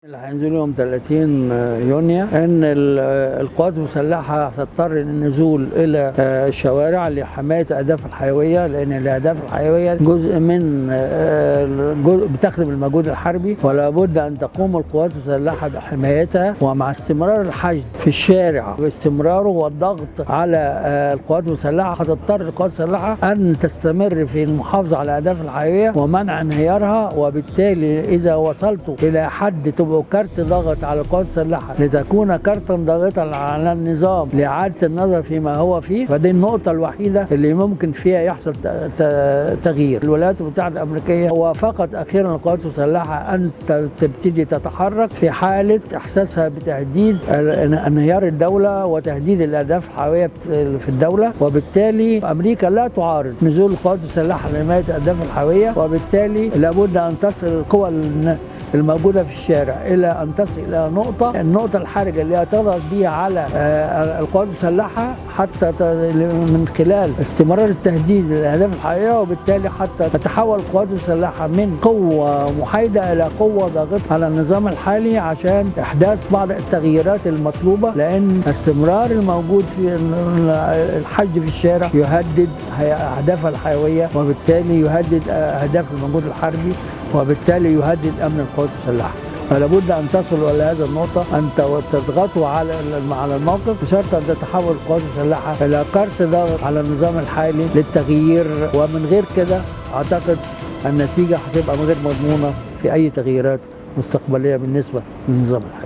اللي هينزل يوم 30 يونيو ان القوات المسلحه هتضطر للنزول الى الشوارع لحمايه الاهداف الحيويه، لان الاهداف الحيويه جزء من بتخدم المجهود الحربي، ولا بد ان تقوم القوات المسلحه بحمايتها. ومع استمرار الحشد في الشارع واستمراره والضغط على القوات المسلحه، هتضطر القوات المسلحه ان تستمر في المحافظه على الاهداف الحيويه ومنع انهيارها. وبالتالي اذا وصلتوا الى حد تبقوا كارت ضغط على القوات المسلحه لتكون كارتا ضاغطا على النظام لاعاده النظر فيما هو فيه، فدي النقطه الوحيده اللي ممكن فيها يحصل تغيير. الولايات المتحده الامريكيه وافقت اخيرا القوات المسلحه ان تبتدي تتحرك في حاله احساسها بتهديد انهيار الدوله وتهديد الاهداف الحيويه في الدوله، وبالتالي امريكا لا تعارض نزول القوات المسلحه لحمايه الاهداف الحيويه، وبالتالي لابد ان تصل القوى الموجودة في الشارع إلى أن تصل إلى النقطة الحرجة اللي هتضغط بيها على القوات المسلحة حتى من خلال استمرار التهديد للأهداف الحقيقية، وبالتالي حتى تتحول القوات المسلحة من قوة محايدة إلى قوة ضاغطة على النظام الحالي عشان إحداث بعض التغييرات المطلوبة، لأن استمرار الموجود في الحشد في الشارع يهدد أهدافها الحيوية، وبالتالي يهدد أهداف المجهود الحربي، وبالتالي يهدد امن القوات المسلحه. فلا بد ان تصلوا الى هذه النقطه، ان تضغطوا على الموقف بشرط ان تتحول القوات المسلحه الى كارت ضغط على النظام الحالي للتغيير، ومن غير كده اعتقد النتيجه هتبقى غير مضمونه في اي تغييرات مستقبليه بالنسبه للنظام الحالي.